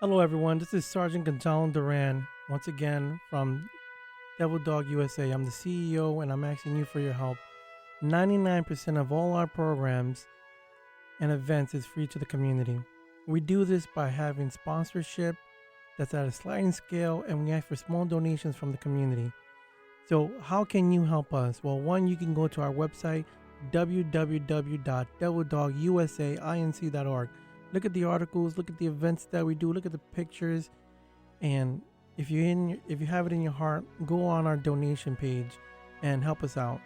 Hello, everyone. This is Sergeant Gonzalo Duran, once again from Devil Dog USA. I'm the CEO, and I'm asking you for your help. 99% of all our programs and events is free to the community. We do this by having sponsorship that's at a sliding scale, and we ask for small donations from the community. So, how can you help us? Well, one, you can go to our website, www.devildogusainc.org. Look at the articles, look at the events that we do, look at the pictures, and if if you have it in your heart, go on our donation page and help us out.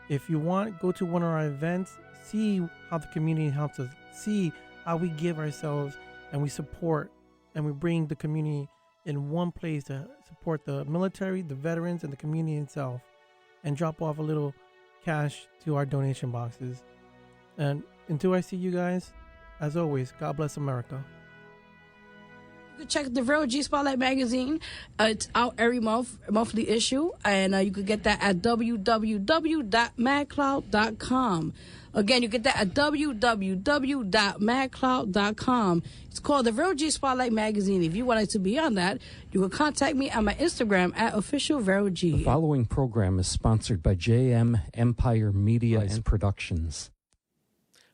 If you want, go to one of our events, see how the community helps us, see how we give ourselves and we support and we bring the community in one place to support the military, the veterans, and the community itself, and drop off a little cash to our donation boxes. And until I see you guys, as always, God bless America. You can check the Real G Spotlight magazine. It's out every monthly issue, and you can get that at www.madcloud.com. Again, you get that at www.madcloud.com. It's called the Real G Spotlight magazine. If you would like to be on that, you can contact me on my Instagram at officialRealG. The following program is sponsored by JM Empire Media and Productions.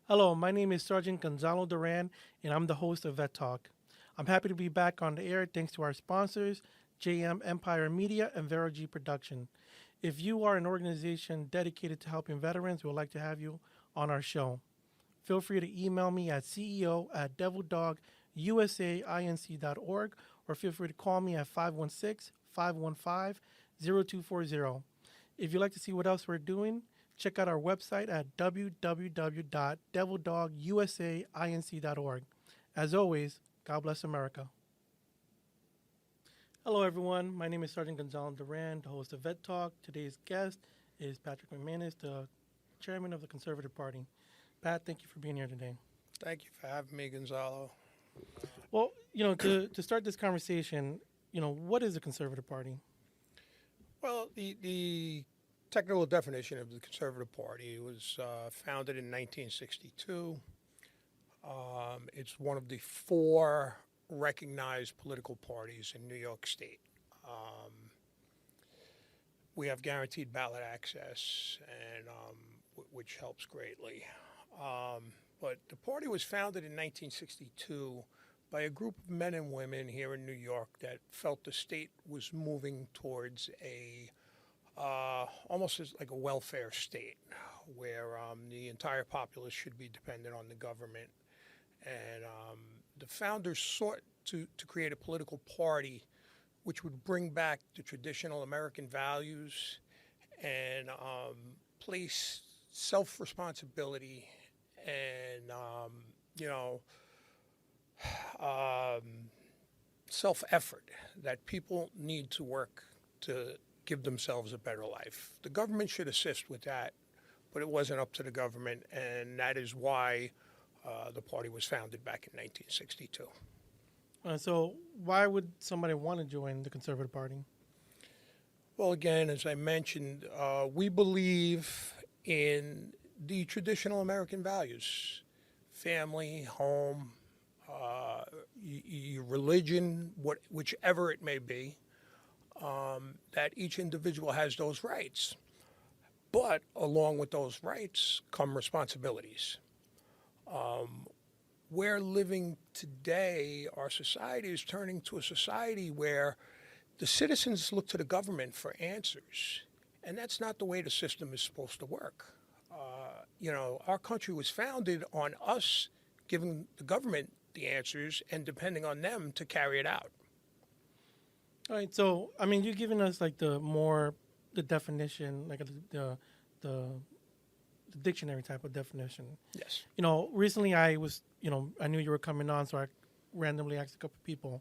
Hello, my name is Sergeant Gonzalo Duran, and I'm the host of Vet Talk. I'm happy to be back on the air thanks to our sponsors, JM Empire Media and Vero G Production. If you are an organization dedicated to helping veterans, we would like to have you on our show. Feel free to email me at ceo@devildogusainc.org or feel free to call me at 516-515-0240. If you'd like to see what else we're doing, check out our website at www.devildogusainc.org. As always, God bless America. Hello, everyone. My name is Sergeant Gonzalo Duran, the host of Vet Talk. Today's guest is Patrick McManus, the chairman of the Conservative Party. Pat, thank you for being here today. Thank you for having me, Gonzalo. Well, to start this conversation, what is the Conservative Party? Well, the technical definition of the Conservative Party was founded in 1962. It's one of the four recognized political parties in New York State. We have guaranteed ballot access, and which helps greatly. But the party was founded in 1962 by a group of men and women here in New York that felt the state was moving towards almost as like a welfare state, where the entire populace should be dependent on the government. And the founders sought to create a political party which would bring back the traditional American values and place self-responsibility and, self-effort that people need to work to give themselves a better life. The government should assist with that, but it wasn't up to the government, and that is why the party was founded back in 1962. So why would somebody want to join the Conservative Party? Well, again, as I mentioned, we believe in the traditional American values: family, home, your religion, whichever it may be, that each individual has those rights. But along with those rights come responsibilities. We're living today, our society is turning to a society where the citizens look to the government for answers, and that's not the way the system is supposed to work. Our country was founded on us giving the government the answers and depending on them to carry it out. All right, so you're giving us like the definition, like the dictionary type of definition. Yes. Recently I was, I knew you were coming on, so I randomly asked a couple of people,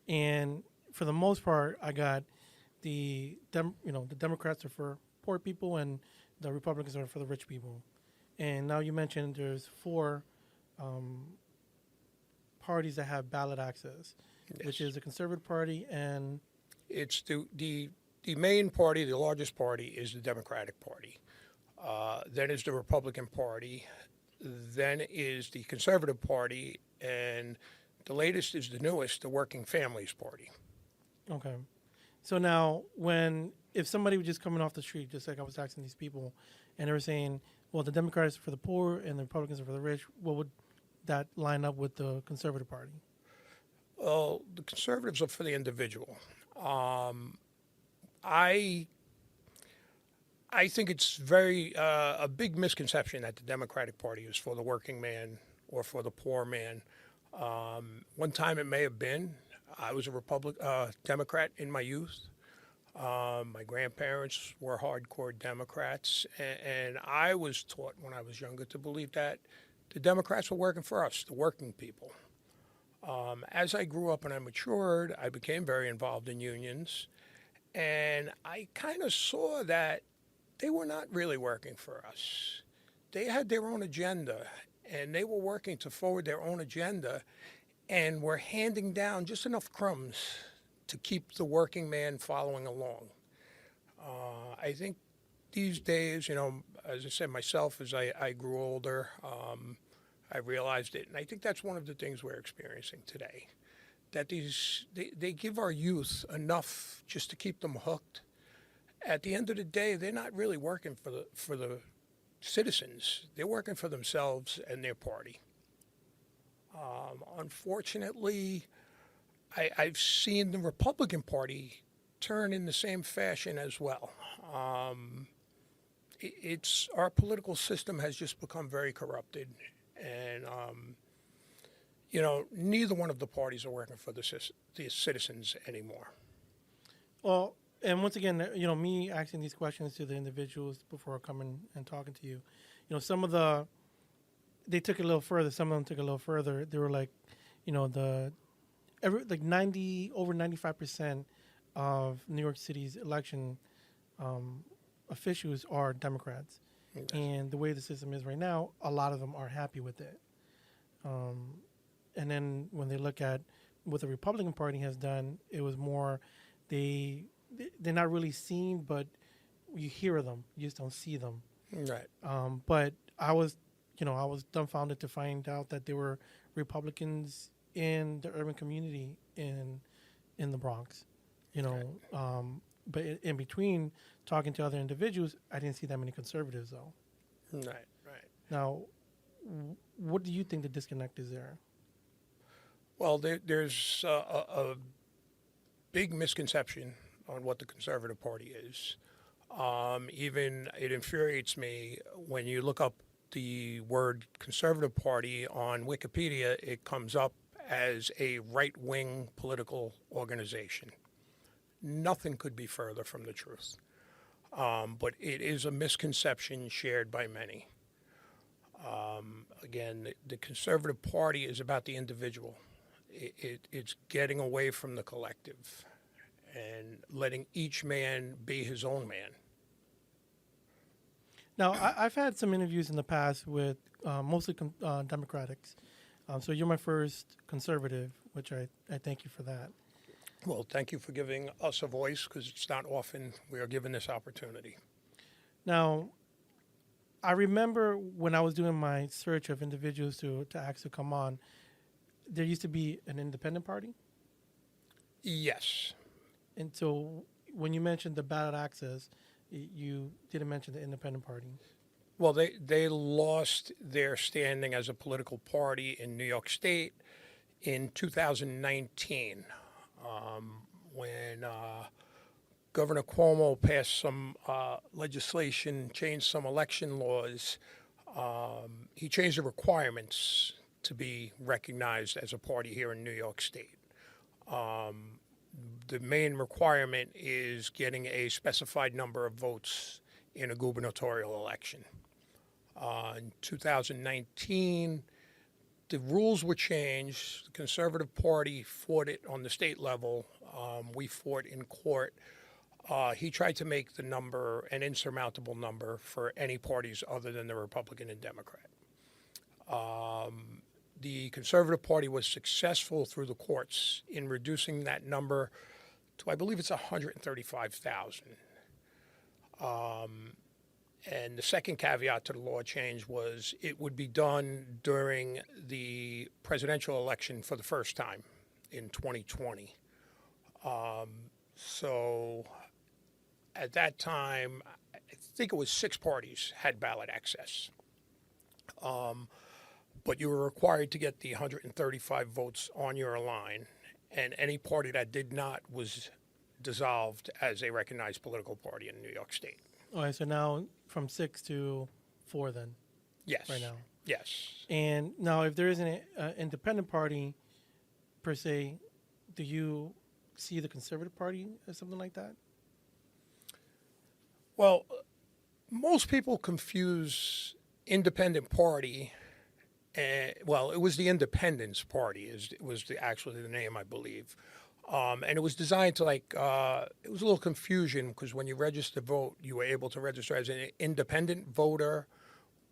and for the most part, I got the Democrats are for poor people and the Republicans are for the rich people. And now you mentioned there's four parties that have ballot access, yes, which is the Conservative Party, and it's the main party, the largest party is the Democratic Party. Then is the Republican Party. Then is the Conservative Party, and The latest is the newest, the Working Families Party. Okay. So now, if somebody was just coming off the street, just like I was asking these people, and they were saying, well, the Democrats are for the poor and the Republicans are for the rich, what would that line up with the Conservative Party? Well, the conservatives are for the individual. I think it's a big misconception that the Democratic Party is for the working man or for the poor man. One time it may have been. I was a Democrat in my youth. My grandparents were hardcore Democrats, and I was taught when I was younger to believe that the Democrats were working for us, the working people. As I grew up and I matured, I became very involved in unions, and I kind of saw that they were not really working for us. They had their own agenda, and they were working to forward their own agenda, and were handing down just enough crumbs to keep the working man following along. I think these days, as I said myself, as I grew older, I realized it, and I think that's one of the things we're experiencing today. That they give our youth enough just to keep them hooked. At the end of the day, they're not really working for the citizens. They're working for themselves and their party. Unfortunately, I've seen the Republican Party turn in the same fashion as well. Our political system has just become very corrupted, and neither one of the parties are working for the citizens anymore. Well, and once again, me asking these questions to the individuals before coming and talking to you, they took it a little further. Some of them took it a little further. They were like, over 95% of New York City's election officials are Democrats. Yes. And the way the system is right now, a lot of them are happy with it. And then when they look at what the Republican Party has done, it was more they're not really seen, but you hear them. You just don't see them. Right. But I was dumbfounded to find out that there were Republicans in the urban community in the Bronx. Right. But in between talking to other individuals, I didn't see that many conservatives though. Right. Now, what do you think the disconnect is there? Well, there's a big misconception on what the Conservative Party is. Even it infuriates me when you look up the word Conservative Party on Wikipedia, it comes up as a right-wing political organization. Nothing could be further from the truth. But it is a misconception shared by many. Again, the Conservative Party is about the individual. It's getting away from the collective and letting each man be his own man. Now, I've had some interviews in the past with mostly Democrats. So you're my first conservative, which I thank you for that. Well, thank you for giving us a voice, because it's not often we are given this opportunity. Now, I remember when I was doing my search of individuals to ask to come on, there used to be an independent party? Yes. And so when you mentioned the ballot access, you didn't mention the independent party. Well, they lost their standing as a political party in New York State in 2019 when Governor Cuomo passed some legislation, changed some election laws. He changed the requirements to be recognized as a party here in New York State. The main requirement is getting a specified number of votes in a gubernatorial election. In 2019, the rules were changed. The Conservative Party fought it on the state level. We fought in court. He tried to make the number an insurmountable number for any parties other than the Republican and Democrat. The Conservative Party was successful through the courts in reducing that number to, I believe it's 135,000. And the second caveat to the law change was it would be done during the presidential election for the first time in 2020. So at that time, I think it was 6 parties had ballot access. But you were required to get the 135 votes on your line, and any party that did not was dissolved as a recognized political party in New York State. All right, so now from 6 to 4 then, Yes. right now. Yes. And now if there is an independent party, per se, do you see the Conservative Party as something like that? Well, most people confuse independent party. Well, it was the Independence Party. Actually the name, I believe. And it was designed to it was a little confusion because when you register to vote, you were able to register as an independent voter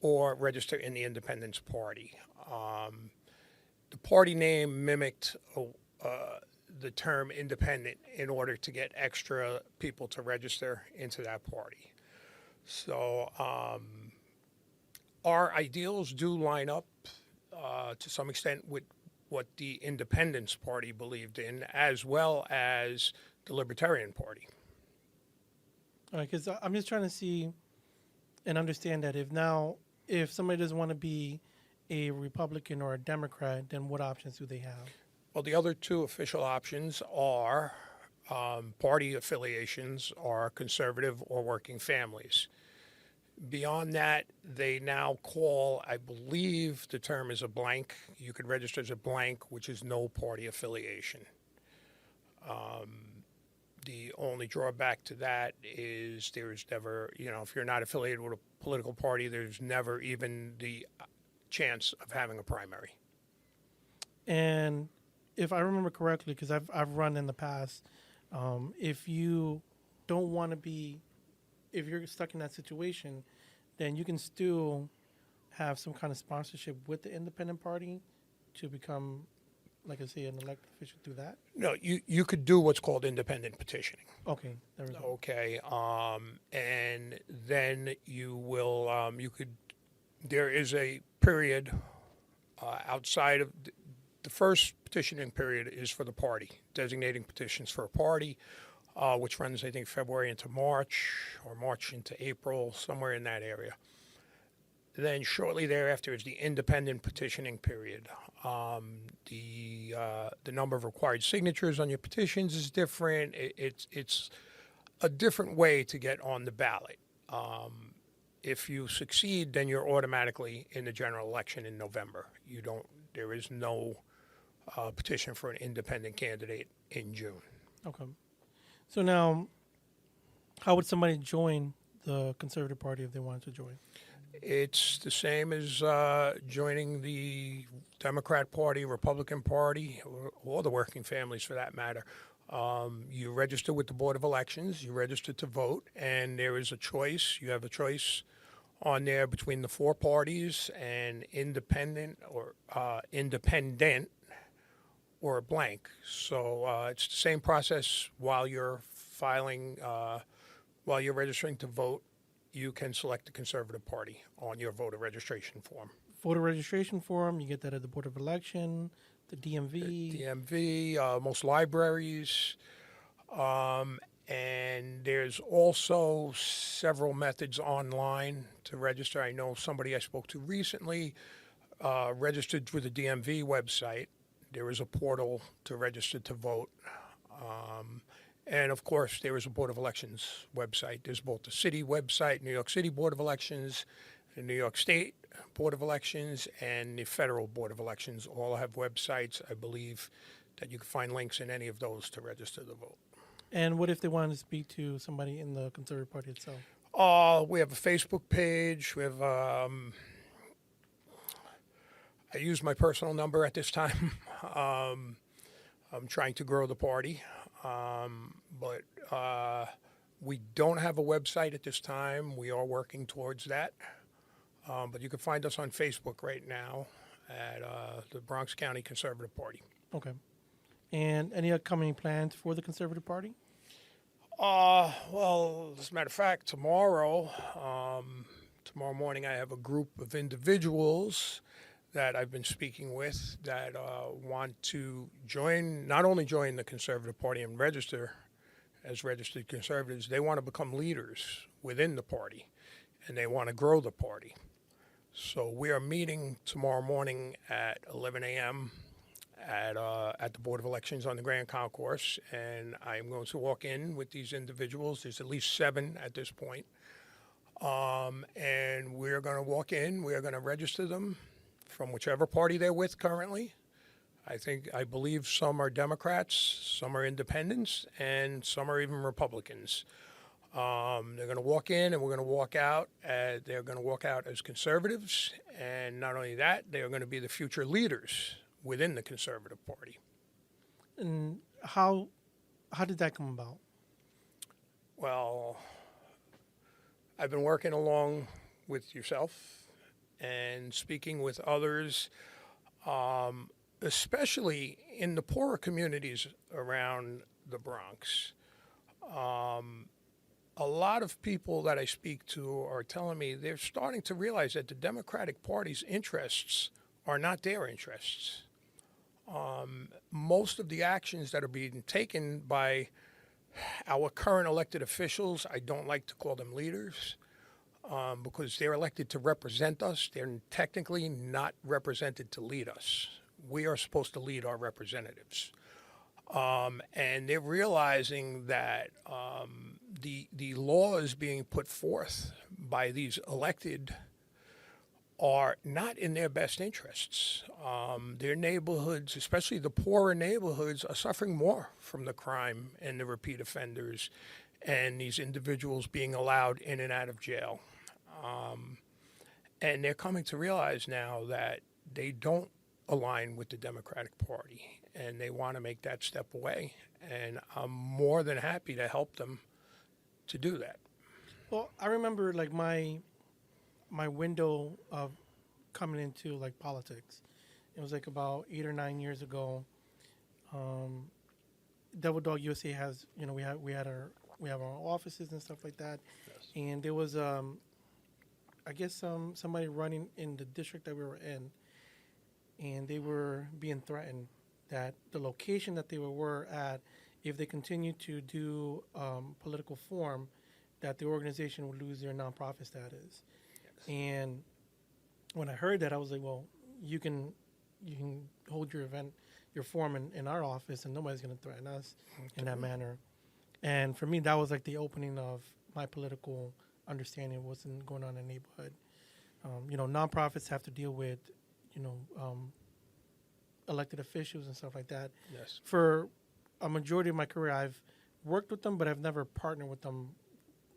or register in the Independence Party. The party name mimicked the term independent in order to get extra people to register into that party. So our ideals do line up to some extent with what the Independence Party believed in, as well as the Libertarian Party. All right, because I'm just trying to see and understand that if somebody doesn't want to be a Republican or a Democrat, then what options do they have? Well, the other 2 official options are party affiliations are conservative or working families. Beyond that, they now call, I believe the term is a blank. You could register as a blank, which is no party affiliation. The only drawback to that is there's never, if you're not affiliated with a political party, there's never even the chance of having a primary. And if I remember correctly, because I've run in the past, if you don't want to be, if you're stuck in that situation, then you can still have some kind of sponsorship with the independent party to become, like I say, an elected official through that? No, you could do what's called independent petitioning. Okay, there we go. Okay, and then you will, there is a period outside of, the first petitioning period is for the party, designating petitions for a party, which runs, I think, February into March or March into April, somewhere in that area. Then shortly thereafter is the independent petitioning period. The number of required signatures on your petitions is different. It's a different way to get on the ballot. If you succeed, then you're automatically in the general election in November. There is no petition for an independent candidate in June. Okay. So now, how would somebody join the Conservative Party if they wanted to join? It's the same as joining the Democrat Party, Republican Party, or the working families for that matter. You register with the Board of Elections, you register to vote, and there is a choice. You have a choice on there between the 4 parties and independent or a blank. So it's the same process while you're filing, while you're registering to vote. You can select the Conservative Party on your voter registration form. Voter registration form, you get that at the Board of Election, the DMV. The DMV, most libraries. And there's also several methods online to register. I know somebody I spoke to recently registered through the DMV website. There is a portal to register to vote. And, of course, there is a Board of Elections website. There's both the city website, New York City Board of Elections, the New York State Board of Elections, and the Federal Board of Elections. All have websites, I believe, that you can find links in any of those to register to vote. And what if they wanted to speak to somebody in the Conservative Party itself? We have a Facebook page. We have I use my personal number at this time. I'm trying to grow the party. But we don't have a website at this time. We are working towards that. But you can find us on Facebook right now at the Bronx County Conservative Party. Okay. And any upcoming plans for the Conservative Party? Well, as a matter of fact, tomorrow morning, I have a group of individuals that I've been speaking with that want to not only join the Conservative Party and register as registered conservatives, they want to become leaders within the party, and they want to grow the party. So we are meeting tomorrow morning at 11 a.m. At the Board of Elections on the Grand Concourse, and I'm going to walk in with these individuals. There's at least 7 at this point. And we're going to walk in. We're going to register them from whichever party they're with currently. I believe some are Democrats, some are independents, and some are even Republicans. They're going to walk in, and we're going to walk out. They're going to walk out as conservatives, and not only that, they are going to be the future leaders within the Conservative Party. And how did that come about? Well, I've been working along with yourself and speaking with others, especially in the poorer communities around the Bronx. A lot of people that I speak to are telling me they're starting to realize that the Democratic Party's interests are not their interests. Most of the actions that are being taken by our current elected officials, I don't like to call them leaders, because they're elected to represent us. They're technically not represented to lead us. We are supposed to lead our representatives. And they're realizing that the laws being put forth by these elected are not in their best interests. Their neighborhoods, especially the poorer neighborhoods, are suffering more from the crime and the repeat offenders and these individuals being allowed in and out of jail. And they're coming to realize now that they don't align with the Democratic Party, and they want to make that step away. And I'm more than happy to help them to do that. Well, I remember like my window of coming into like politics. It was like about 8 or 9 years ago. Devil Dog USA has, we have our offices and stuff like that. Yes. And there was I guess somebody running in the district that we were in, and they were being threatened that the location that they were at, if they continued to do political form, that the organization would lose their nonprofit status. Yes. And when I heard that, I was like, well, you can hold your event, your form in our office, and nobody's going to threaten us in that manner. And for me, that was like the opening of my political understanding of what's going on in the neighborhood. Nonprofits have to deal with, elected officials and stuff like that. Yes. For a majority of my career, I've worked with them, but I've never partnered with them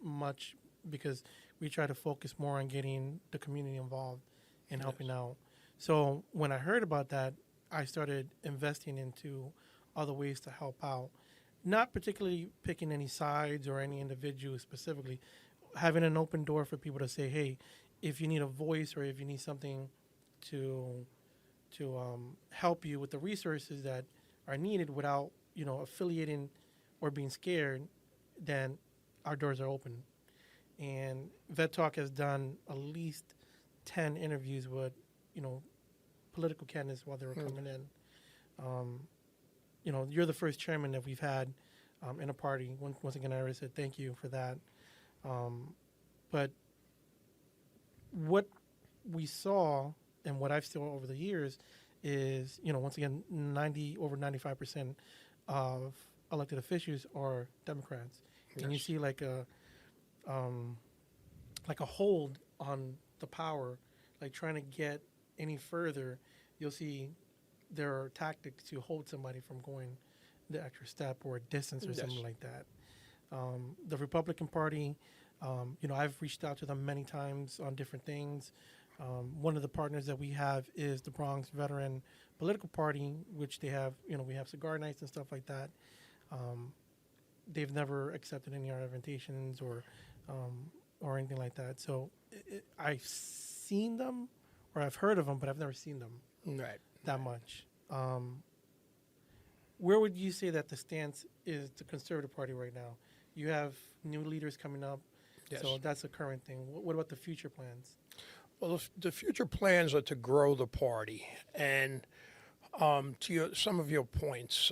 much because we try to focus more on getting the community involved and helping out. So when I heard about that, I started investing into other ways to help out. Not particularly picking any sides or any individual specifically, having an open door for people to say, hey, if you need a voice or if you need something to help you with the resources that are needed without, affiliating or being scared, then our doors are open. And Vet Talk has done at least 10 interviews with, political candidates while they were coming in. You're the first chairman that we've had in a party. Once again, I already said thank you for that. But what we saw and what I've seen over the years is, once again, over 95% of elected officials are Democrats. Yes. And you see like a hold on the power, like trying to get any further. You'll see there are tactics to hold somebody from going the extra step or a distance or something like that. The Republican Party, I've reached out to them many times on different things. One of the partners that we have is the Bronx Veteran Political Party, which they have, we have cigar nights and stuff like that. They've never accepted any of our invitations or anything like that. So I've seen them or I've heard of them, but I've never seen them that much. Where would you say that the stance is the Conservative Party right now? you have new leaders coming up. Yes. So that's a current thing. What about the future plans? Well, the future plans are to grow the party. And some of your points,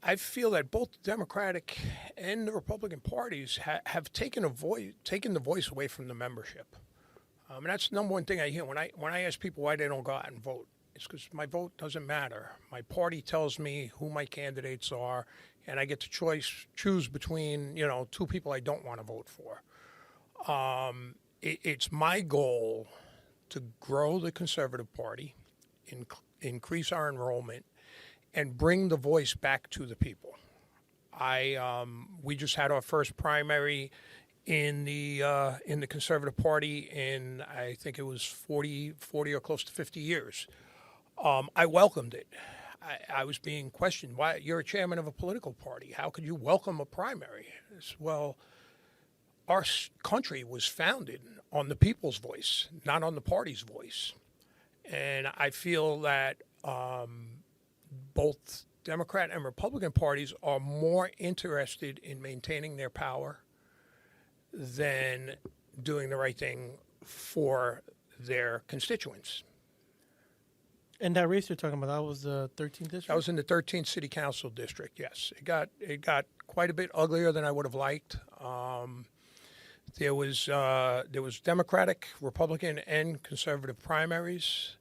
I feel that both the Democratic and the Republican parties have taken the voice away from the membership. And that's the number one thing I hear when I ask people why they don't go out and vote. It's because my vote doesn't matter. My party tells me who my candidates are, and I get to choose between two people I don't want to vote for. It's my goal to grow the Conservative Party, increase our enrollment, and bring the voice back to the people. We just had our first primary in the Conservative Party in, I think it was 40 or close to 50 years. I welcomed it. I was being questioned. Why? You're a chairman of a political party. How could you welcome a primary? Well, our country was founded on the people's voice, not on the party's voice. And I feel that both Democrat and Republican parties are more interested in maintaining their power than doing the right thing for their constituents. And that race you're talking about, that was the 13th district? That was in the 13th City Council district, yes. It got quite a bit uglier than I would have liked. There was Democratic, Republican, and Conservative primaries.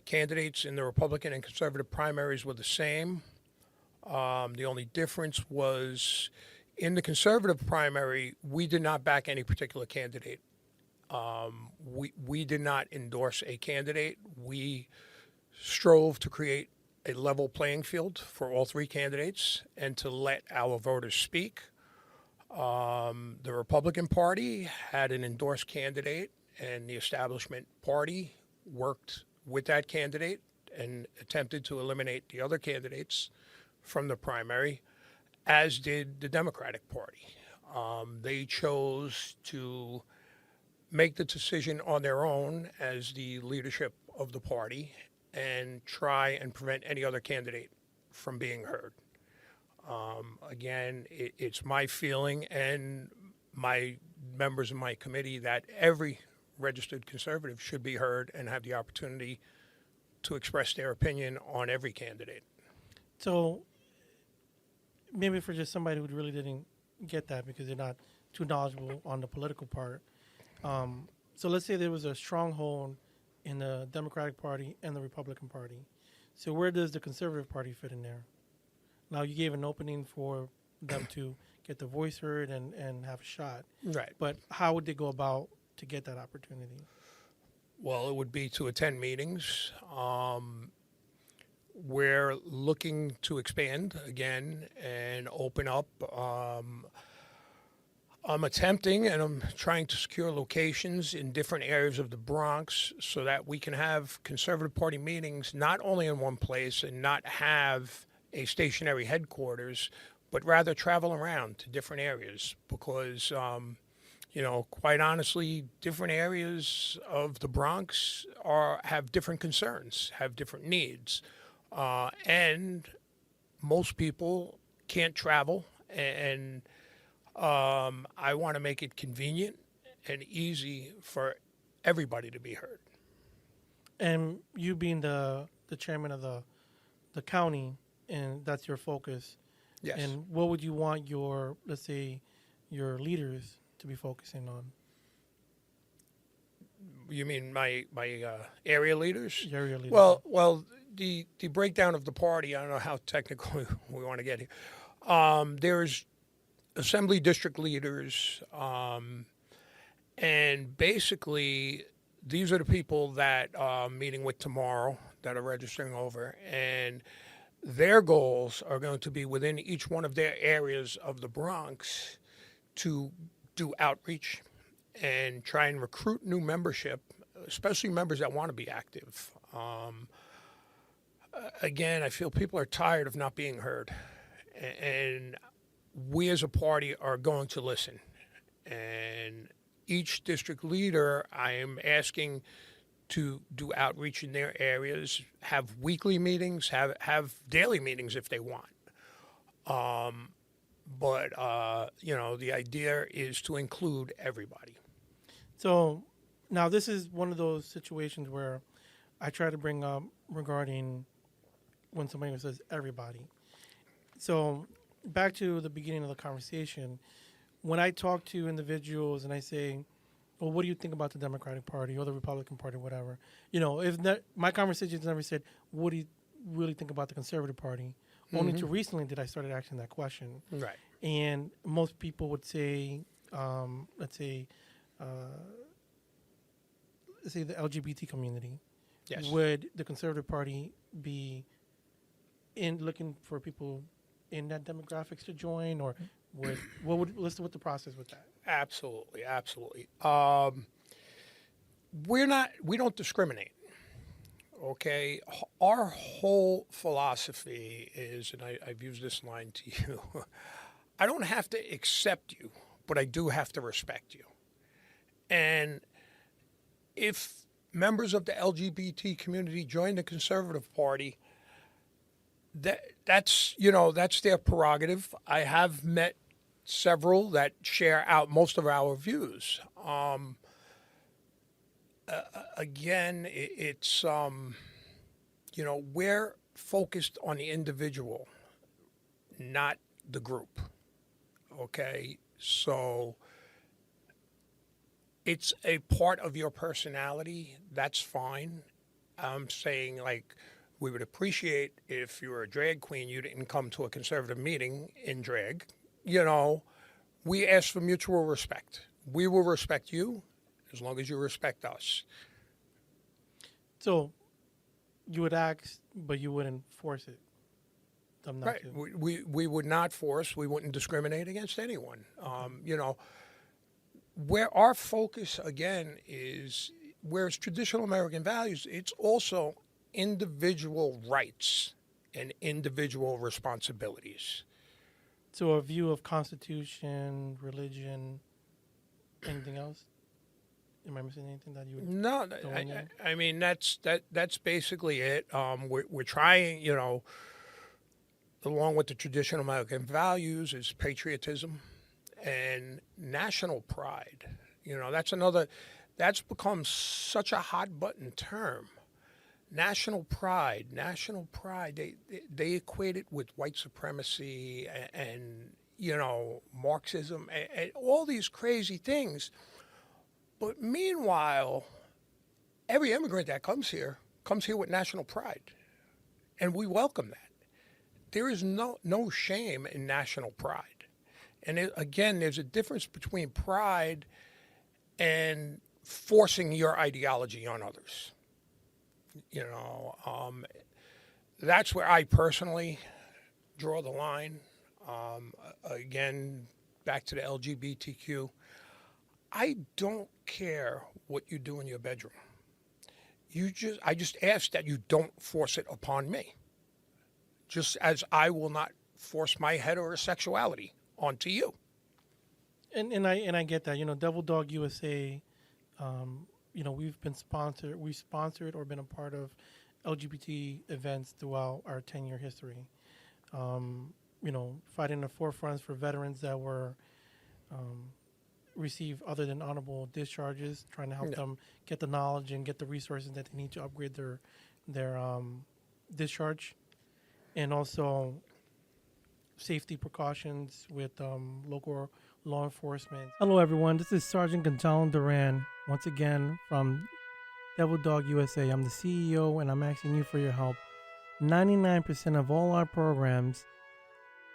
Candidates in the Republican and Conservative primaries were the same. The only difference was in the Conservative primary, we did not back any particular candidate. We did not endorse a candidate. We strove to create a level playing field for all three candidates and to let our voters speak. The Republican Party had an endorsed candidate, and the establishment party worked with that candidate and attempted to eliminate the other candidates from the primary, as did the Democratic Party. They chose to make the decision on their own as the leadership of the party and try and prevent any other candidate from being heard. Again, it's my feeling and my members of my committee that every registered conservative should be heard and have the opportunity to express their opinion on every candidate. So maybe for just somebody who really didn't get that because they're not too knowledgeable on the political part. So let's say there was a stronghold in the Democratic Party and the Republican Party. So where does the Conservative Party fit in there? Now, you gave an opening for them to get the voice heard and have a shot. Right. But how would they go about to get that opportunity? Well, it would be to attend meetings. We're looking to expand again and open up. I'm attempting and I'm trying to secure locations in different areas of the Bronx so that we can have Conservative Party meetings not only in one place and not have a stationary headquarters, but rather travel around to different areas because, quite honestly, different areas of the Bronx have different concerns, have different needs. And most people can't travel, and I want to make it convenient and easy for everybody to be heard. And you being the chairman of the county, and that's your focus. Yes. And what would you want your, let's say, your leaders to be focusing on? You mean my area leaders? Your area leaders. Well, the breakdown of the party, I don't know how technical we want to get here. There's assembly district leaders, and basically these are the people that I'm meeting with tomorrow that are registering over, and their goals are going to be within each one of their areas of the Bronx to do outreach and try and recruit new membership, especially members that want to be active. Again, I feel people are tired of not being heard, and we as a party are going to listen. And each district leader, I am asking to do outreach in their areas, have weekly meetings, have daily meetings if they want. But, the idea is to include everybody. So now this is one of those situations where I try to bring up regarding when somebody says everybody. So back to the beginning of the conversation, when I talk to individuals and I say, well, what do you think about the Democratic Party or the Republican Party, whatever? If my conversations never said, what do you really think about the Conservative Party? Only to recently did I started asking that question. Right. And most people would say, let's say the LGBT community. Yes. Would the Conservative Party be looking for people in that demographics to join, or what's the process with that? Absolutely. We don't discriminate. Okay, our whole philosophy is, and I've used this line to you, I don't have to accept you, but I do have to respect you. And if members of the LGBT community join the Conservative Party, that's their prerogative. I have met several that share out most of our views. Again, it's we're focused on the individual, not the group. Okay, so it's a part of your personality. That's fine. I'm saying, like, we would appreciate if you were a drag queen, you didn't come to a conservative meeting in drag. We ask for mutual respect. We will respect you as long as you respect us. So you would ask, but you wouldn't force it. Right. We would not force. We wouldn't discriminate against anyone. Where our focus, again, is where it's traditional American values, it's also individual rights and individual responsibilities. So a view of Constitution, religion, anything else? Am I missing anything that you would? No, I mean that's basically it. We're trying, along with the traditional American values, is patriotism and national pride. That's become such a hot button term. National pride. They equate it with white supremacy and Marxism and all these crazy things. But meanwhile, every immigrant that comes here with national pride, and we welcome that. There is no shame in national pride. And again, there's a difference between pride and forcing your ideology on others. That's where I personally draw the line. Again, back to the LGBTQ. I don't care what you do in your bedroom. I just ask that you don't force it upon me. Just as I will not force my heterosexuality onto you. And I get that. Devil Dog USA, we've been sponsored. We sponsored or been a part of LGBT events throughout our 10-year history. Fighting the forefronts for veterans that were receive other than honorable discharges, trying to help them get the knowledge and get the resources that they need to upgrade their discharge, and also safety precautions with local law enforcement. Hello, everyone. This is Sergeant Gonzalo Duran, once again from Devil Dog USA. I'm the CEO, and I'm asking you for your help. 99% of all our programs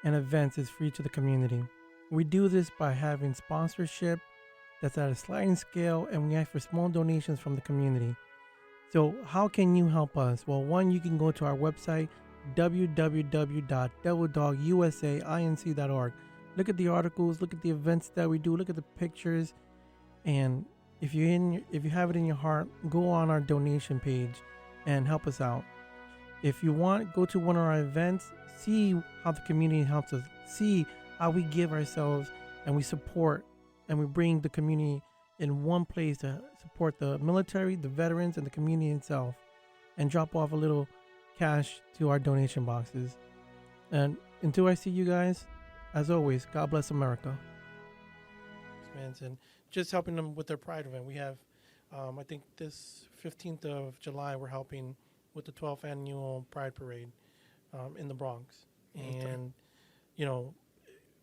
and events is free to the community. We do this by having sponsorship that's at a sliding scale, and we ask for small donations from the community. So how can you help us? Well, one, you can go to our website, www.devildogusai.org. Look at the articles, look at the events that we do, look at the pictures, and if you have it in your heart, go on our donation page and help us out. If you want, go to one of our events, see how the community helps us, see how we give ourselves and we support and we bring the community in one place to support the military, the veterans, and the community itself, and drop off a little cash to our donation boxes. And until I see you guys, as always, God bless America. And just helping them with their Pride event. We have, I think this 15th of July, we're helping with the 12th annual Pride Parade in the Bronx. And, you know,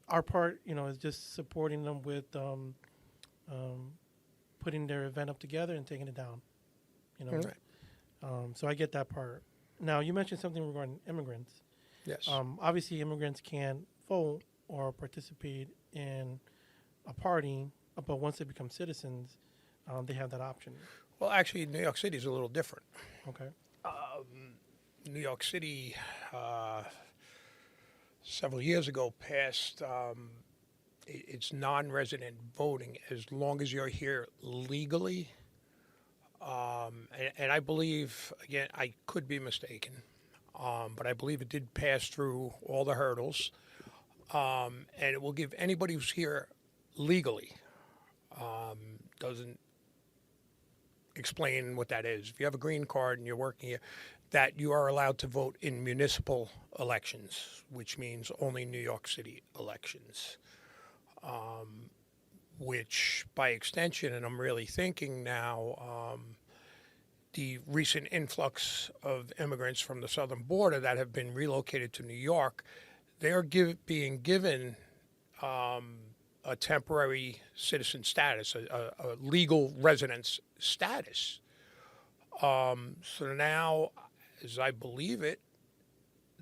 our part, you know, is just supporting them with putting their event up together and taking it down. You know, Right. So I get that part. Now, you mentioned something regarding immigrants. Yes. Obviously, immigrants can't vote or participate in a party, but once they become citizens, they have that option. Well, actually, New York City is a little different. Okay. New York City, several years ago, passed it's non-resident voting as long as you're here legally. And I believe, again, I could be mistaken, but I believe it did pass through all the hurdles. And it will give anybody who's here legally, doesn't explain what that is. If you have a green card and you're working here, that you are allowed to vote in municipal elections, which means only New York City elections. Which by extension, and I'm really thinking now, the recent influx of immigrants from the southern border that have been relocated to New York, they're being given a temporary citizen status, a legal residence status. So now, as I believe it,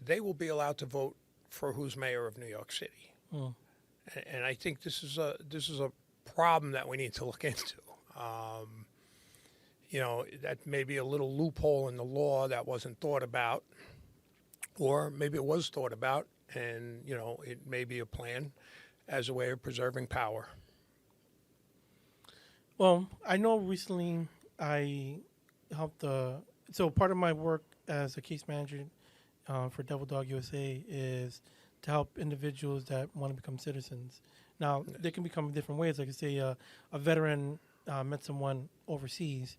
they will be allowed to vote for who's mayor of New York City. And I think this is a problem that we need to look into. You know, that may be a little loophole in the law that wasn't thought about, or maybe it was thought about, and, you know, it may be a plan as a way of preserving power. Well, I know recently I helped so part of my work as a case manager for Devil Dog USA is to help individuals that want to become citizens. Now, they can become different ways. Like I say, a veteran met someone overseas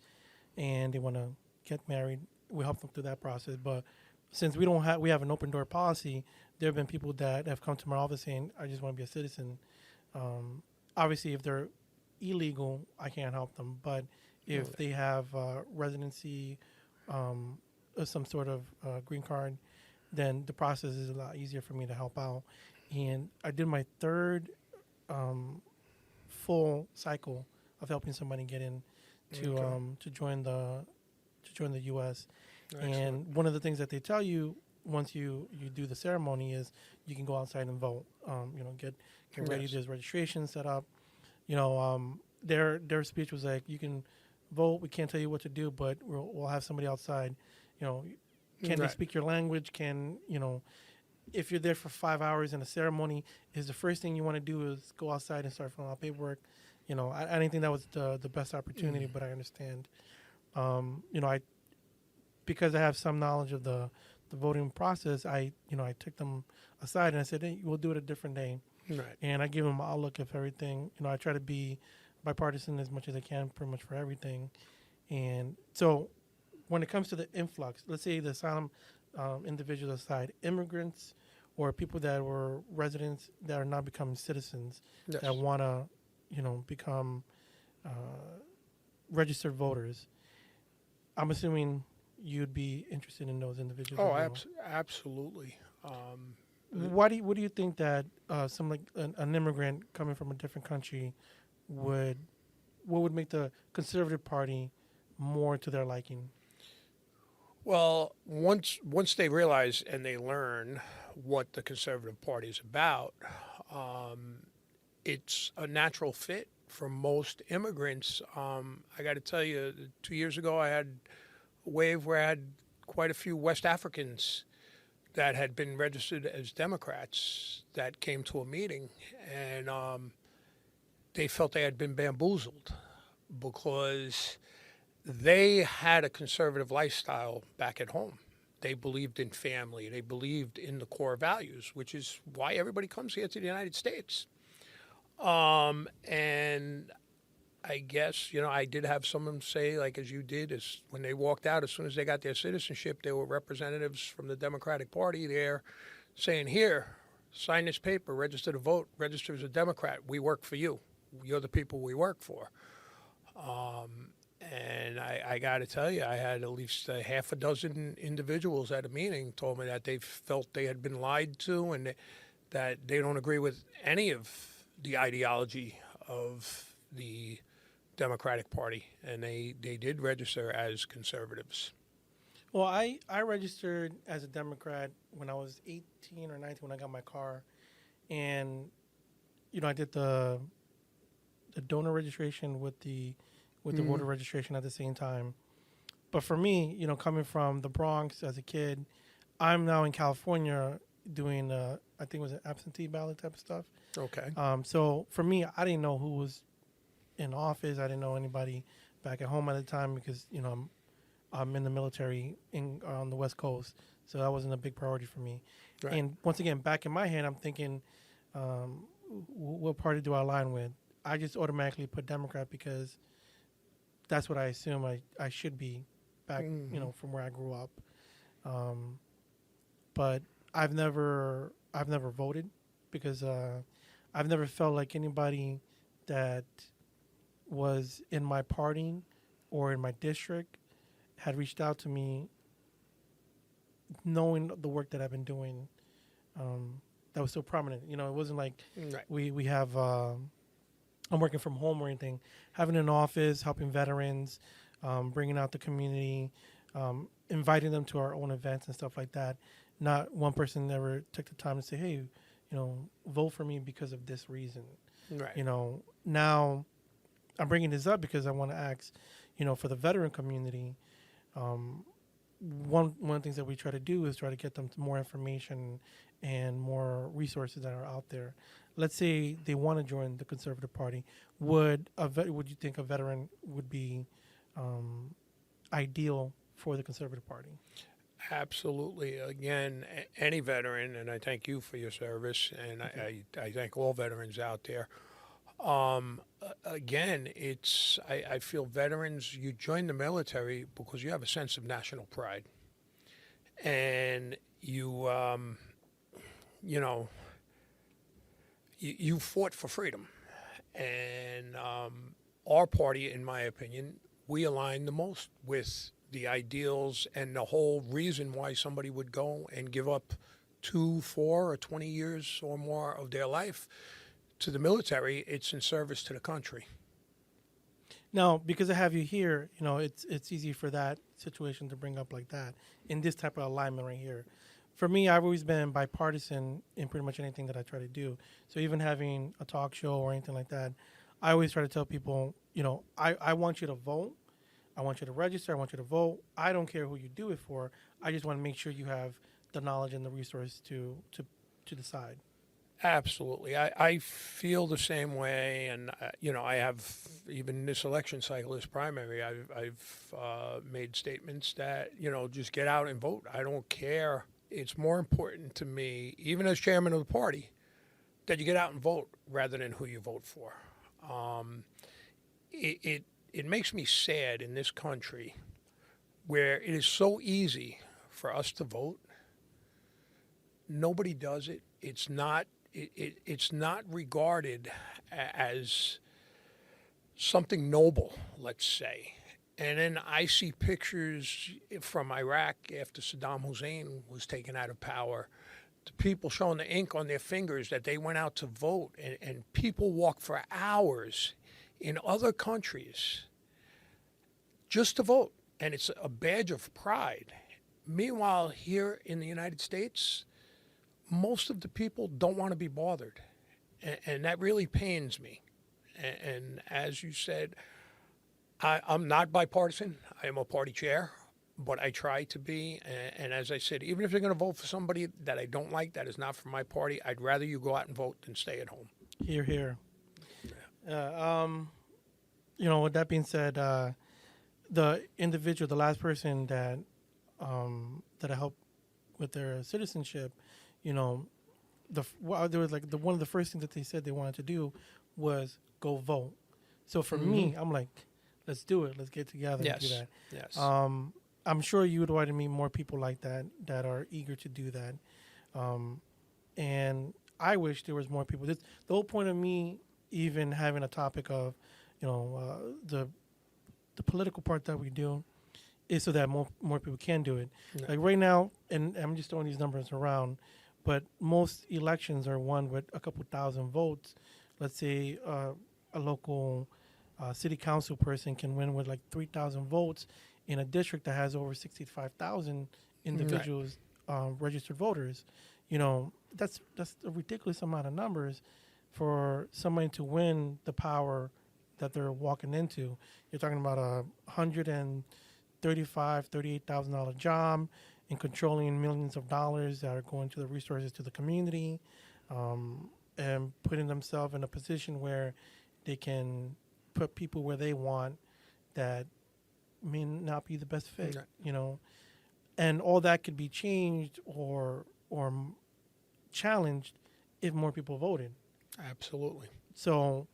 and they want to get married. We help them through that process. But since we have an open door policy, there have been people that have come to my office saying, I just want to be a citizen. Obviously, if they're illegal, I can't help them. But if they have residency, some sort of green card, then the process is a lot easier for me to help out. And I did my third full cycle of helping somebody get in to join the U.S. Excellent. And one of the things that they tell you once you do the ceremony is you can go outside and vote. You know, get ready. There's registration set up. You know, their speech was like, you can vote. We can't tell you what to do, but we'll have somebody outside. You know, can they speak your language? Can, you know, if you're there for 5 hours in a ceremony, is the first thing you want to do is go outside and start filling out paperwork? You know, I didn't think that was the best opportunity, but I understand. You know, because I have some knowledge of the voting process, I took them aside and I said, hey, we'll do it a different day. Right. And I give them an outlook of everything. You know, I try to be bipartisan as much as I can, pretty much for everything. And so when it comes to the influx, let's say the asylum individuals aside, immigrants or people that were residents that are now becoming citizens that want to, you know, become registered voters, I'm assuming you'd be interested in those individuals. Oh, absolutely. What do you think that some like an immigrant coming from a different country what would make the Conservative Party more to their liking? Well, once they realize and they learn what the Conservative Party is about, it's a natural fit for most immigrants. I got to tell you, 2 years ago, I had a wave where I had quite a few West Africans that had been registered as Democrats that came to a meeting, and they felt they had been bamboozled because they had a conservative lifestyle back at home. They believed in family. They believed in the core values, which is why everybody comes here to the United States. And I guess, you know, I did have someone say, like as you did, is when they walked out, as soon as they got their citizenship, there were representatives from the Democratic Party there saying, here, sign this paper, register to vote, register as a Democrat. We work for you. You're the people we work for. And I got to tell you, I had at least a half a dozen individuals at a meeting told me that they felt they had been lied to and that they don't agree with any of the ideology of the Democratic Party, and they did register as conservatives. Well, I registered as a Democrat when I was 18 or 19 when I got my car, and I did the donor registration with the voter registration at the same time. But for me, coming from the Bronx as a kid, I'm now in California doing I think it was an absentee ballot type of stuff. Okay. So for me, I didn't know who was in office. I didn't know anybody back at home at the time because I'm in the military on the West Coast, so that wasn't a big priority for me. Right. And once again, back in my head, I'm thinking, what party do I align with? I just automatically put Democrat because that's what I assume I should be back, from where I grew up. But I've never voted because I've never felt like anybody that was in my party or in my district had reached out to me knowing the work that I've been doing that was so prominent. It wasn't like we have I'm working from home or anything. Having an office, helping veterans, bringing out the community, inviting them to our own events and stuff like that. Not one person ever took the time to say, hey, vote for me because of this reason. Right. Now I'm bringing this up because I want to ask, for the veteran community, one of the things that we try to do is try to get them to more information and more resources that are out there. Let's say they want to join the Conservative Party. Would you think a veteran would be ideal for the Conservative Party? Absolutely. Again, any veteran, and I thank you for your service, and I thank all veterans out there. Again, I feel veterans, you join the military because you have a sense of national pride. And you fought for freedom. And our party, in my opinion, we align the most with the ideals and the whole reason why somebody would go and give up 2, 4, or 20 years or more of their life to the military. It's in service to the country. Now, because I have you here, it's easy for that situation to bring up like that in this type of alignment right here. For me, I've always been bipartisan in pretty much anything that I try to do. So even having a talk show or anything like that, I always try to tell people, I want you to vote. I want you to register. I want you to vote. I don't care who you do it for. I just want to make sure you have the knowledge and the resource to decide. Absolutely. I feel the same way. And, I have, even this election cycle, this primary, I've made statements that, just get out and vote. I don't care. It's more important to me, even as chairman of the party, that you get out and vote rather than who you vote for. It makes me sad in this country where it is so easy for us to vote. Nobody does it. It's not regarded as something noble, let's say. And then I see pictures from Iraq after Saddam Hussein was taken out of power. The people showing the ink on their fingers that they went out to vote, and people walk for hours in other countries just to vote. And it's a badge of pride. Meanwhile, here in the United States, most of the people don't want to be bothered. And that really pains me. And as you said, I'm not bipartisan. I am a party chair, but I try to be. And as I said, even if you're going to vote for somebody that I don't like, that is not from my party, I'd rather you go out and vote than stay at home. Hear, hear. With that being said, the individual, the last person that I helped with their citizenship, there was one of the first things that they said they wanted to do was go vote. So for me, I'm like, let's do it. Let's get together and do that. Yes. I'm sure you would want to meet more people like that are eager to do that. And I wish there was more people. The whole point of me even having a topic of, the political part that we do is so that more people can do it. Yeah. Like right now, and I'm just throwing these numbers around, but most elections are won with a couple thousand votes. Let's say a local city council person can win with like 3,000 votes in a district that has over 65,000 individuals, registered voters. That's a ridiculous amount of numbers for somebody to win the power that they're walking into. You're talking about $38,000 job and controlling millions of dollars that are going to the resources to the community, and putting themselves in a position where they can put people where they want that may not be the best fit, and all that could be changed or challenged if more people voted. Absolutely. So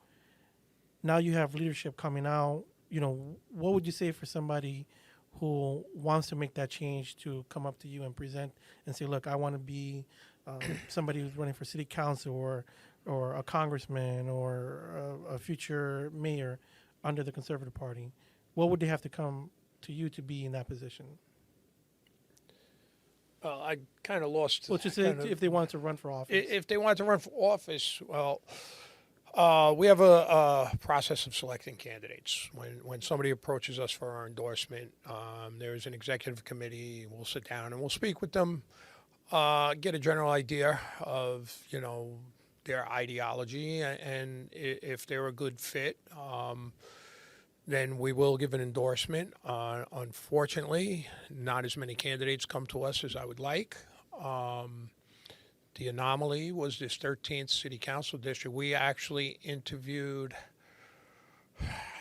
now you have leadership coming out. What would you say for somebody who wants to make that change to come up to you and present and say, look, I want to be somebody who's running for city council or a congressman or a future mayor under the Conservative Party? What would they have to come to you to be in that position? I kind of lost. Well, just if they want to run for office. If they want to run for office, well, we have a process of selecting candidates. When somebody approaches us for our endorsement, there's an executive committee. We'll sit down and we'll speak with them, get a general idea of their ideology, and if they're a good fit, then we will give an endorsement. Unfortunately, not as many candidates come to us as I would like. The anomaly was this 13th City Council district. We actually interviewed,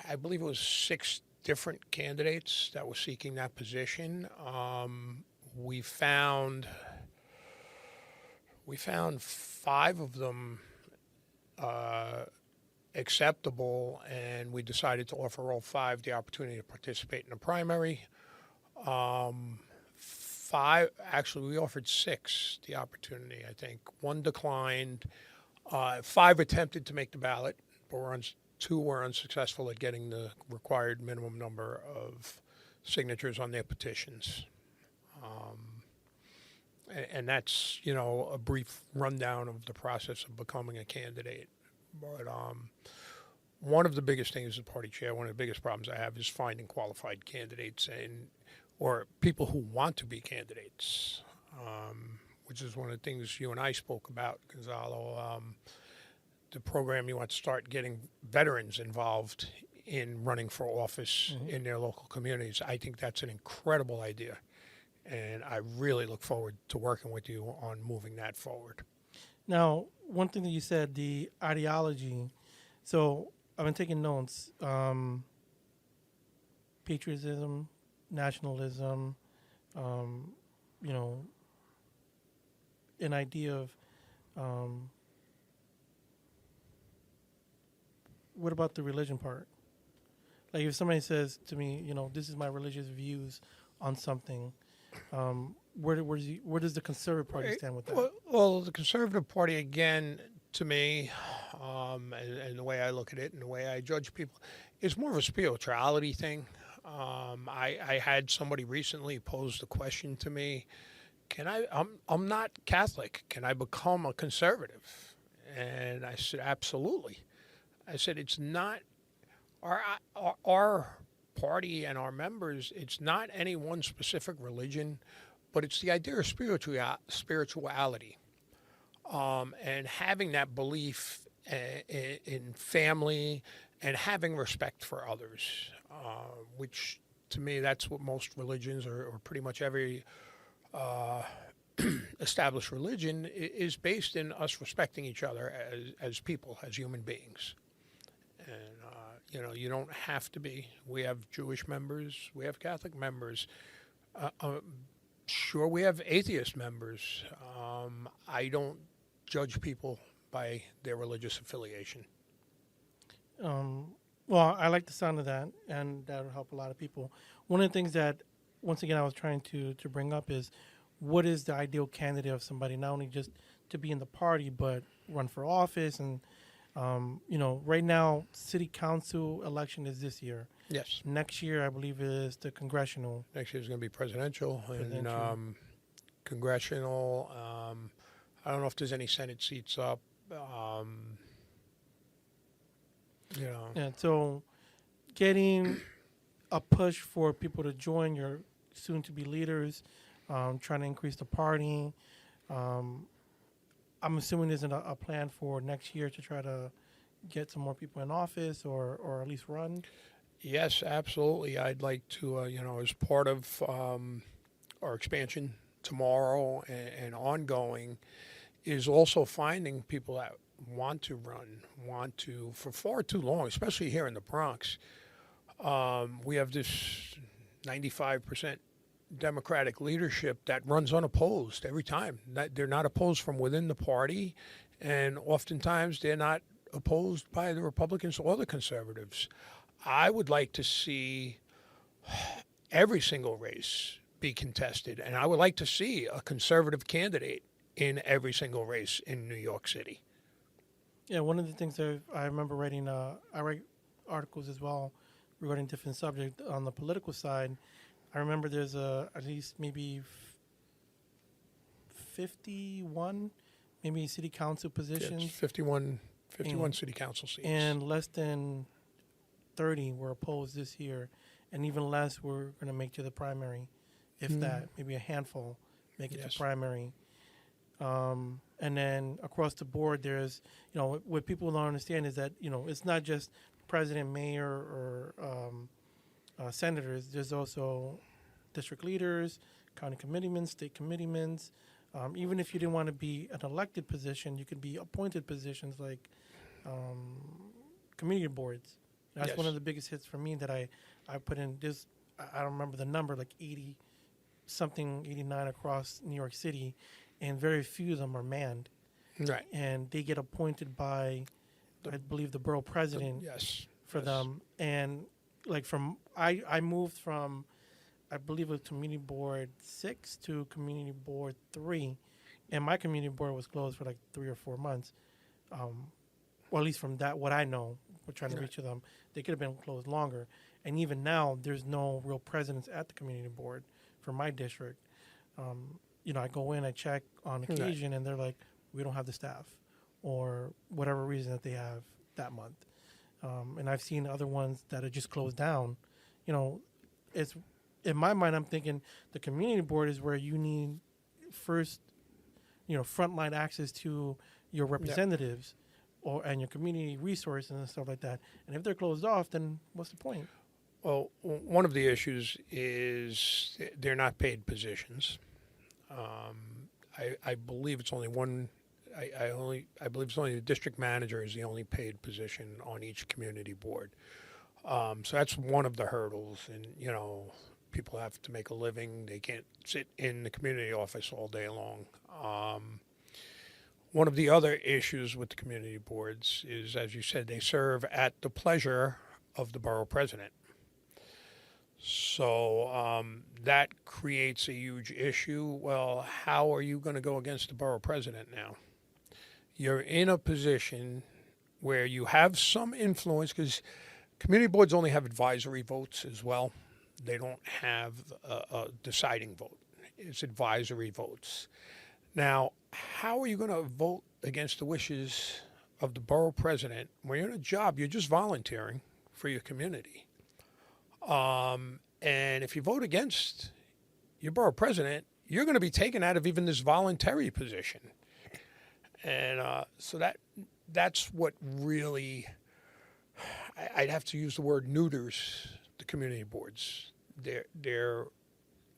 I believe it was 6 different candidates that were seeking that position. We found 5 of them acceptable, and we decided to offer all 5 the opportunity to participate in the primary. 5, actually, we offered 6 the opportunity, I think. 1 declined. 5 attempted to make the ballot, but 2 were unsuccessful at getting the required minimum number of signatures on their petitions. And that's, a brief rundown of the process of becoming a candidate. But one of the biggest things as a party chair, one of the biggest problems I have is finding qualified candidates or people who want to be candidates, which is one of the things you and I spoke about, Gonzalo. The program you want to start getting veterans involved in running for office in their local communities. I think that's an incredible idea, and I really look forward to working with you on moving that forward. Now, one thing that you said, the ideology. So I've been taking notes. Patriotism, nationalism, an idea of what about the religion part? Like if somebody says to me, this is my religious views on something, where does the Conservative Party stand with that? Well, the Conservative Party, again, to me, and the way I look at it and the way I judge people, is more of a spirituality thing. I had somebody recently pose the question to me, I'm not Catholic, can I become a conservative? And I said, absolutely. I said, it's not our party and our members, it's not any one specific religion, but it's the idea of spirituality, and having that belief in family and having respect for others, which to me, that's what most religions or pretty much every established religion is based in us respecting each other as people, as human beings. And, you don't have to be. We have Jewish members. We have Catholic members. Sure, we have atheist members. I don't judge people by their religious affiliation. Well, I like the sound of that, and that will help a lot of people. One of the things that, once again, I was trying to bring up is what is the ideal candidate of somebody, not only just to be in the party, but run for office. And, right now, city council election is this year. Yes. Next year, I believe, is the congressional. Next year is going to be presidential. And congressional. I don't know if there's any Senate seats up. Yeah, so getting a push for people to join your soon-to-be leaders, trying to increase the party. I'm assuming there's a plan for next year to try to get some more people in office or at least run. Yes, absolutely. I'd like to, as part of our expansion tomorrow and ongoing, is also finding people that want to run, for far too long, especially here in the Bronx. We have this 95% Democratic leadership that runs unopposed every time. They're not opposed from within the party, and oftentimes they're not opposed by the Republicans or the conservatives. I would like to see every single race be contested, and I would like to see a conservative candidate in every single race in New York City. Yeah, one of the things that I remember writing, I write articles as well regarding different subjects on the political side. I remember there's at least maybe 51, maybe city council positions. Yes, 51 city council seats. And less than 30 were opposed this year, and even less were going to make to the primary, if that, maybe a handful make it to primary. And then across the board, there's, what people don't understand is that, it's not just president, mayor, or senators. There's also district leaders, county committeemen, state committeemen. Even if you didn't want to be an elected position, you could be appointed positions like community boards. That's one of the biggest hits for me that I put in. This, I don't remember the number, like 80-something, 89 across New York City, and very few of them are manned. Right. And they get appointed by, I believe, the borough president for them. And like I moved from, I believe it was Community Board 6 to Community Board 3. And my community board was closed for like 3 or 4 months. Well, at least from that, what I know, we're trying to reach to them. They could have been closed longer. And even now, there's no real presidents at the community board for my district. I go in, I check on occasion, and they're like, we don't have the staff, or whatever reason that they have that month. And I've seen other ones that are just closed down. It's in my mind, I'm thinking the community board is where you need first, frontline access to your representatives and your community resources and stuff like that. And if they're closed off, then what's the point? Well, one of the issues is they're not paid positions. I believe it's only one. I believe it's only the district manager is the only paid position on each community board. So that's one of the hurdles, and people have to make a living. They can't sit in the community office all day long. One of the other issues with the community boards is, as you said, they serve at the pleasure of the borough president. So that creates a huge issue. Well, how are you going to go against the borough president now? You're in a position where you have some influence, because community boards only have advisory votes as well. They don't have a deciding vote. It's advisory votes. Now, how are you going to vote against the wishes of the borough president when you're in a job? You're just volunteering for your community. And if you vote against your borough president, you're going to be taken out of even this voluntary position. And so that's what really, I'd have to use the word neuters the community boards. They're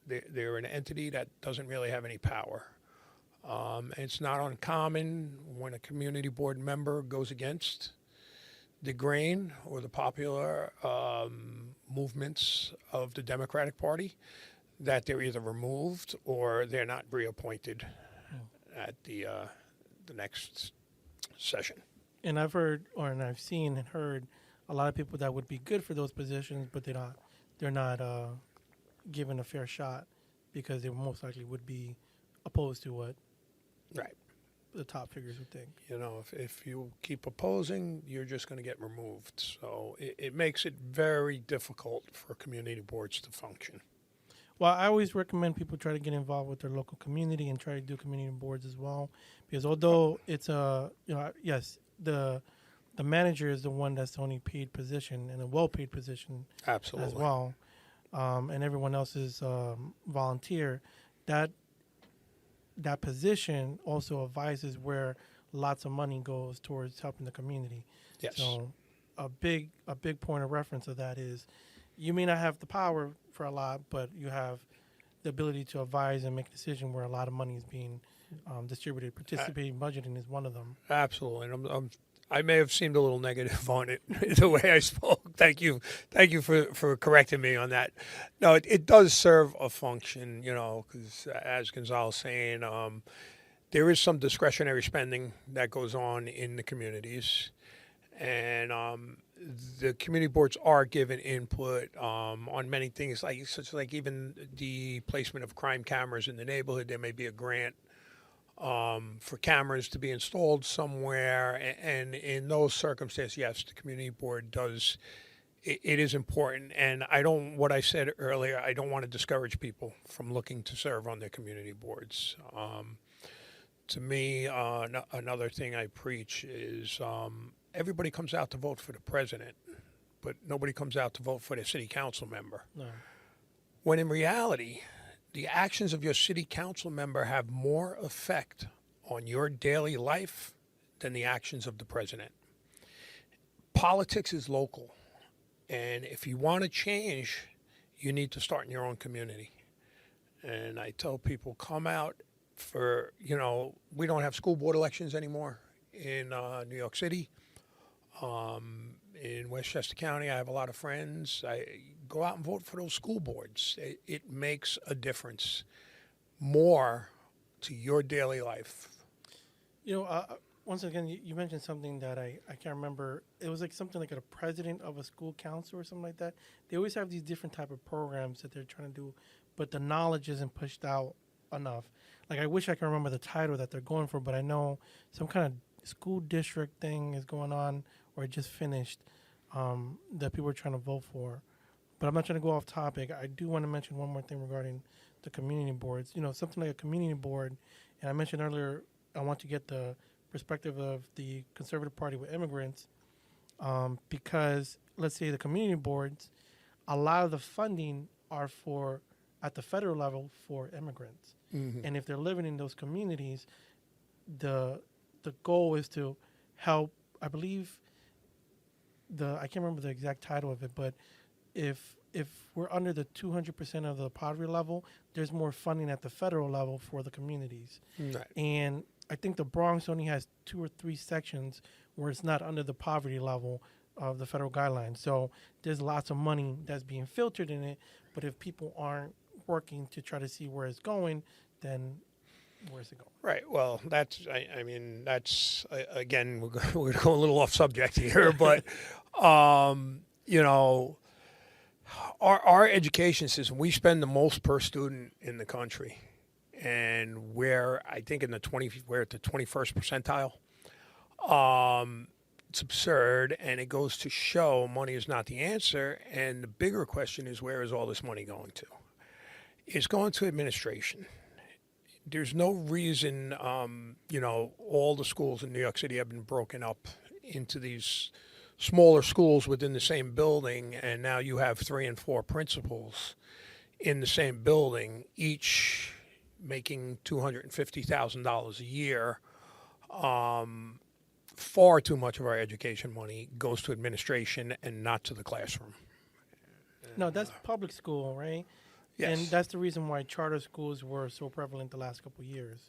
an entity that doesn't really have any power. And it's not uncommon when a community board member goes against the grain or the popular movements of the Democratic Party, that they're either removed or they're not reappointed at the next session. And I've heard, and I've seen and heard a lot of people that would be good for those positions, but they're not given a fair shot because they most likely would be opposed to what. Right. the top figures would think. You know, if you keep opposing, you're just going to get removed. So it makes it very difficult for community boards to function. Well, I always recommend people try to get involved with their local community and try to do community boards as well, because although it's yes, the manager is the one that's the only paid position and a well-paid position Absolutely. as well, and everyone else is volunteer. That position also advises where lots of money goes towards helping the community. Yes. So a big point of reference of that is you may not have the power for a lot, but you have the ability to advise and make a decision where a lot of money is being distributed. Participating budgeting is one of them. Absolutely. And I may have seemed a little negative on it the way I spoke. Thank you for correcting me on that. No, it does serve a function, you know, because as Gonzalo's saying, there is some discretionary spending that goes on in the communities, and the community boards are given input on many things, such like even the placement of crime cameras in the neighborhood. There may be a grant for cameras to be installed somewhere, and in those circumstances, yes, the community board does. It is important, and what I said earlier, I don't want to discourage people from looking to serve on their community boards. To me, another thing I preach is everybody comes out to vote for the president, but nobody comes out to vote for their city council member. No. When in reality, the actions of your city council member have more effect on your daily life than the actions of the president. Politics is local, and if you want to change, you need to start in your own community. And I tell people, come out for, you know, we don't have school board elections anymore in New York City. In Westchester County, I have a lot of friends. I go out and vote for those school boards. It makes a difference more to your daily life. You know, once again, you mentioned something that I can't remember. It was like something like a president of a school council or something like that. They always have these different type of programs that they're trying to do, but the knowledge isn't pushed out enough. Like, I wish I could remember the title that they're going for, but I know some kind of school district thing is going on or it just finished that people are trying to vote for. But I'm not trying to go off topic. I do want to mention one more thing regarding the community boards. You know, something like a community board, and I mentioned earlier, I want to get the perspective of the Conservative Party with immigrants, because let's say the community boards, a lot of the funding are at the federal level for immigrants. Mm-hmm. And if they're living in those communities, the goal is to help, I believe, I can't remember the exact title of it, but if we're under the 200% of the poverty level, there's more funding at the federal level for the communities. Right. And I think the Bronx only has 2 or 3 sections where it's not under the poverty level of the federal guidelines. So there's lots of money that's being filtered in it, but if people aren't working to try to see where it's going, then where's it going? Right. Well, that's again, we're going to go a little off subject here, but you know, our education system, we spend the most per student in the country, and we're, I think, we're at the 21st percentile. It's absurd, and it goes to show money is not the answer. And the bigger question is, where is all this money going to? It's going to administration. There's no reason, you know, all the schools in New York City have been broken up into these smaller schools within the same building, and now you have 3 and 4 principals in the same building, each making $250,000 a year. Far too much of our education money goes to administration and not to the classroom. No, that's public school, right? Yes. And that's the reason why charter schools were so prevalent the last couple of years.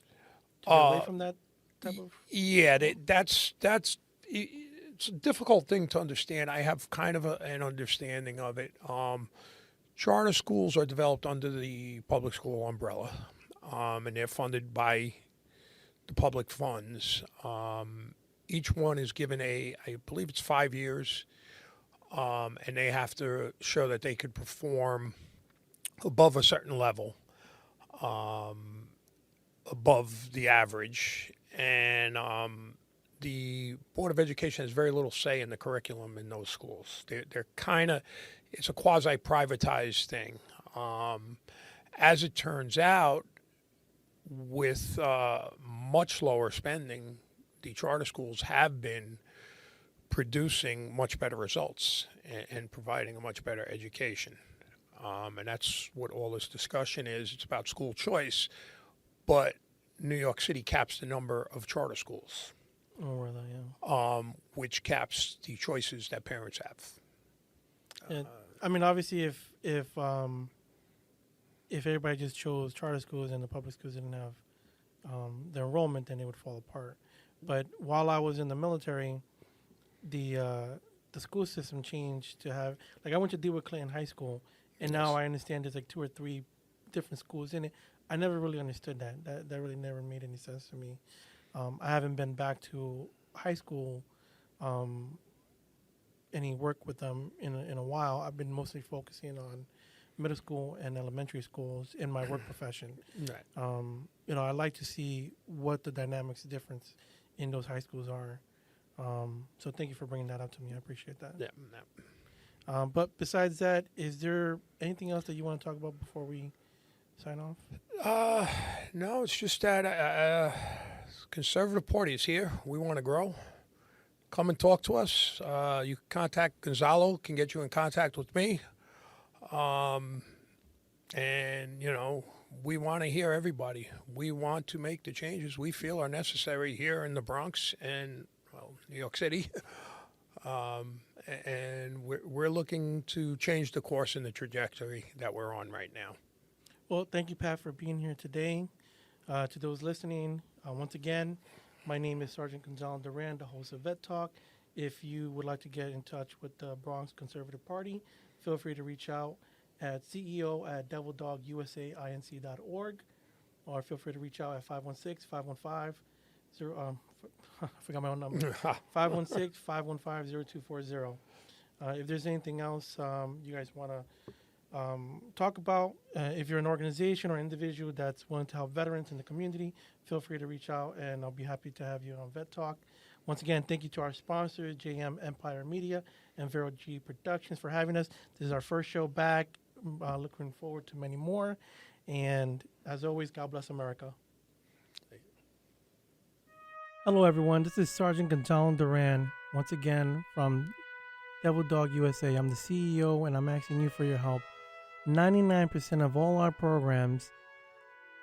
To get away from that type of... Yeah, that's it's a difficult thing to understand. I have kind of an understanding of it. Charter schools are developed under the public school umbrella, and they're funded by the public funds. Each one is given I believe it's 5 years, and they have to show that they could perform above a certain level, above the average. and the Board of Education has very little say in the curriculum in those schools. They're kind of, it's a quasi-privatized thing. As it turns out, with much lower spending, the charter schools have been producing much better results and providing a much better education. And that's what all this discussion is. It's about school choice, but New York City caps the number of charter schools. Oh, really? Yeah. Which caps the choices that parents have. I mean, obviously, if everybody just chose charter schools and the public schools didn't have the enrollment, then it would fall apart. But while I was in the military, the school system changed to have, like, I went to DeWitt Clayton High School, and now I understand there's like 2 or 3 different schools in it. I never really understood that. That really never made any sense to me. I haven't been back to high school, any work with them in a while. I've been mostly focusing on middle school and elementary schools in my work profession. Right. I like to see what the dynamics difference in those high schools are. So thank you for bringing that up to me. I appreciate that. Yeah. But besides that, is there anything else that you want to talk about before we sign off? No, it's just that Conservative Party is here. We want to grow. Come and talk to us. You can contact Gonzalo, can get you in contact with me. And, we want to hear everybody. We want to make the changes we feel are necessary here in the Bronx and, New York City. And we're looking to change the course and the trajectory that we're on right now. Well, thank you, Pat, for being here today. To those listening, once again, my name is Sergeant Gonzalo Duran, the host of Vet Talk. If you would like to get in touch with the Bronx Conservative Party, feel free to reach out at ceo@devildogusainc.org, or feel free to reach out at 516-515 I forgot my own number. 516-515-0240. If there's anything else you guys want to talk about, if you're an organization or individual that's willing to help veterans in the community, feel free to reach out, and I'll be happy to have you on Vet Talk. Once again, thank you to our sponsors, JM Empire Media and Vero G Productions, for having us. This is our first show back. Looking forward to many more. And as always, God bless America. Hello, everyone. This is Sergeant Gonzalo Duran, once again from Devil Dog USA. I'm the CEO, and I'm asking you for your help. 99% of all our programs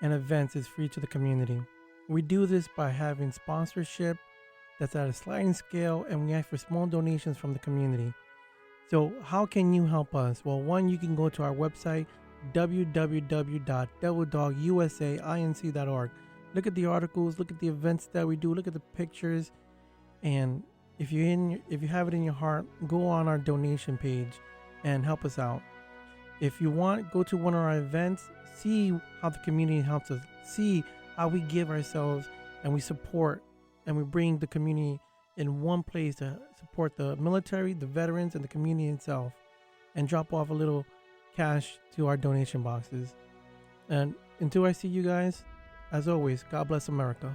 and events is free to the community. We do this by having sponsorship that's at a sliding scale, and we ask for small donations from the community. So how can you help us? Well, one, you can go to our website, www.devildogusainc.org. Look at the articles, look at the events that we do, look at the pictures, and if you have it in your heart, go on our donation page and help us out. If you want, go to one of our events, see how the community helps us, see how we give ourselves and we support and we bring the community in one place to support the military, the veterans, and the community itself, and drop off a little cash to our donation boxes. And until I see you guys, as always, God bless America.